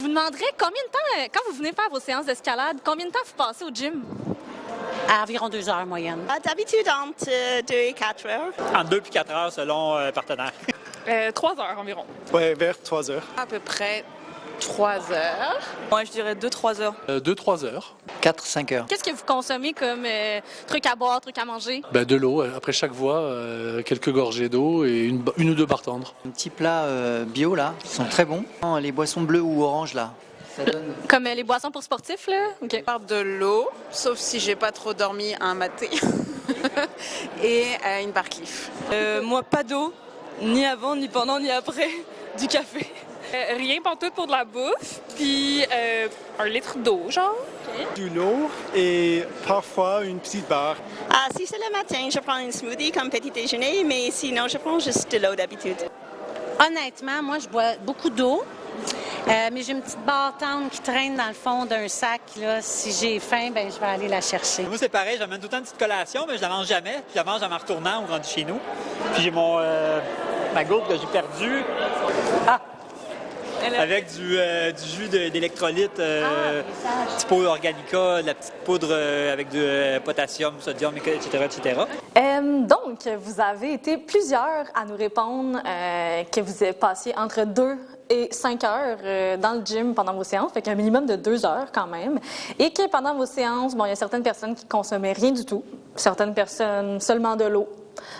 demanderais combien de temps, quand vous venez faire vos séances d'escalade, combien de temps vous passez au gym? À environ 2 heures moyenne. D'habitude, entre 2 et 4 heures. Entre 2 et 4 heures selon partenaire. 3 heures environ. Ouais, vers 3 heures. À peu près 3 heures. Moi, je dirais 2-3 heures. 2-3 heures. 4-5 heures. Qu'est-ce que vous consommez comme trucs à boire, trucs à manger? De l'eau, après chaque voie, quelques gorgées d'eau et une ou deux barres tendres. Un petit plat bio là, qui sont très bons. Les boissons bleues ou oranges là, ça donne... Comme les boissons pour sportifs, là? OK. Je parle de l'eau, sauf si j'ai pas trop dormi un matin. Et une barre Cliff. Moi, pas d'eau, ni avant, ni pendant, ni après. Du café. Rien pantoute pour de la bouffe, puis 1 litre d'eau, genre. De l'eau et parfois une petite barre. Si c'est le matin, je prends une smoothie comme petit déjeuner, mais sinon, je prends juste de l'eau d'habitude. Honnêtement, moi, je bois beaucoup d'eau, mais j'ai une petite barre tendre qui traîne dans le fond d'un sac. Là. Si j'ai faim, ben, je vais aller la chercher. Moi, c'est pareil, j'amène tout le temps une petite collation, mais je la mange jamais. Je la mange en me retournant ou rendu chez nous. Puis j'ai ma gourde que j'ai perdue. Avec du jus d'électrolyte, petit pot organica, de la petite poudre avec du potassium, sodium, etc., etc. Donc, vous avez été plusieurs à nous répondre que vous avez passé entre 2 et 5 heures dans le gym pendant vos séances, fait qu'un minimum de 2 heures quand même, et que pendant vos séances, il y a certaines personnes qui consommaient rien du tout, certaines personnes seulement de l'eau,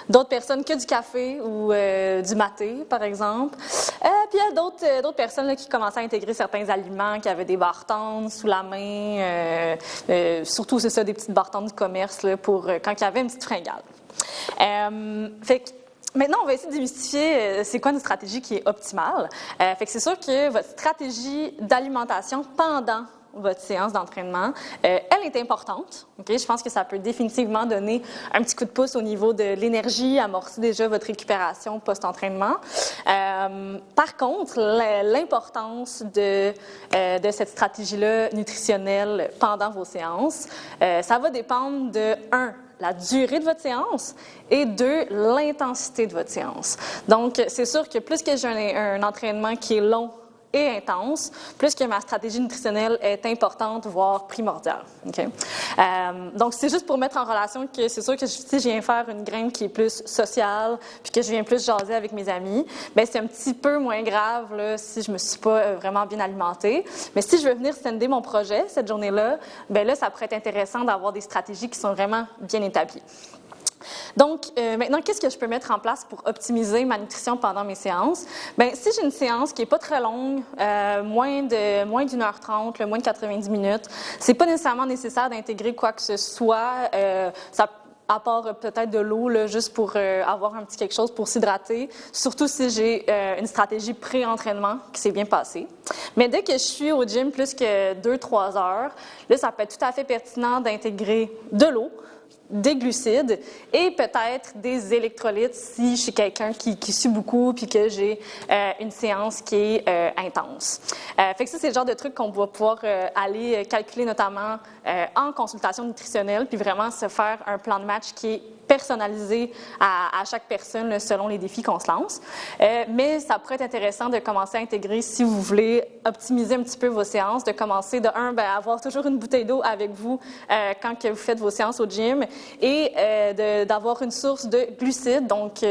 d'autres personnes que du café ou du maté, par exemple. Puis il y a d'autres personnes là, qui commençaient à intégrer certains aliments, qui avaient des barres tendres sous la main, surtout, c'est ça, des petites barres tendres du commerce là, pour quand il y avait une petite fringale. Fait que maintenant, on va essayer de démystifier c'est quoi une stratégie qui est optimale. Fait que c'est sûr que votre stratégie d'alimentation pendant votre séance d'entraînement, elle est importante. Okay? Je pense que ça peut définitivement donner un petit coup de pouce au niveau de l'énergie, amorcer déjà votre récupération post-entraînement. Par contre, l'importance de cette stratégie-là nutritionnelle pendant vos séances, ça va dépendre de, 1, la durée de votre séance et 2, l'intensité de votre séance. Donc, c'est sûr que plus que j'ai un entraînement qui est long et intense, plus que ma stratégie nutritionnelle est importante, voire primordiale. Okay? Donc, c'est juste pour mettre en relation que c'est sûr que si je viens faire une graine qui est plus sociale, puis que je viens plus jaser avec mes amis, bien, c'est un petit peu moins grave là, si je me suis pas vraiment bien alimentée. Mais si je veux venir sender mon projet cette journée-là, bien là, ça pourrait être intéressant d'avoir des stratégies qui sont vraiment bien établies. Donc, maintenant, qu'est-ce que je peux mettre en place pour optimiser ma nutrition pendant mes séances? Bien, si j'ai une séance qui n'est pas très longue, moins d'1h30, moins de 90 minutes, c'est pas nécessairement nécessaire d'intégrer quoi que ce soit. À part peut-être de l'eau, là, juste pour avoir un petit quelque chose pour s'hydrater, surtout si j'ai une stratégie pré-entraînement qui s'est bien passée. Mais dès que je suis au gym plus que 2-3 heures, là, ça peut être tout à fait pertinent d'intégrer de l'eau, des glucides et peut-être des électrolytes si je suis quelqu'un qui sue beaucoup puis que j'ai une séance qui est intense. Fait que ça, c'est le genre de truc qu'on va pouvoir aller calculer notamment en consultation nutritionnelle puis vraiment se faire un plan de match qui est personnalisé à chaque personne là, selon les défis qu'on se lance. Mais ça pourrait être intéressant de commencer à intégrer, si vous voulez optimiser un petit peu vos séances, de commencer de avoir toujours une bouteille d'eau avec vous quand que vous faites vos séances au gym et d'avoir une source de glucides, donc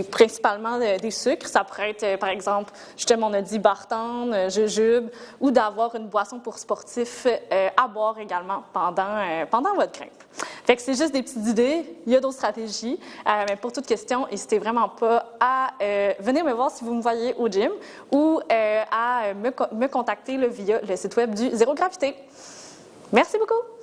principalement des sucres. Ça pourrait être, par exemple, justement, on a dit barres tendres, jujube, ou d'avoir une boisson pour sportifs à boire également pendant votre grimpe. Fait que c'est juste des petites idées. Il y a d'autres stratégies. Mais pour toute question, n'hésitez vraiment pas à venir me voir si vous me voyez au gym ou à me contacter via le site web du Zéro Gravité. Merci beaucoup!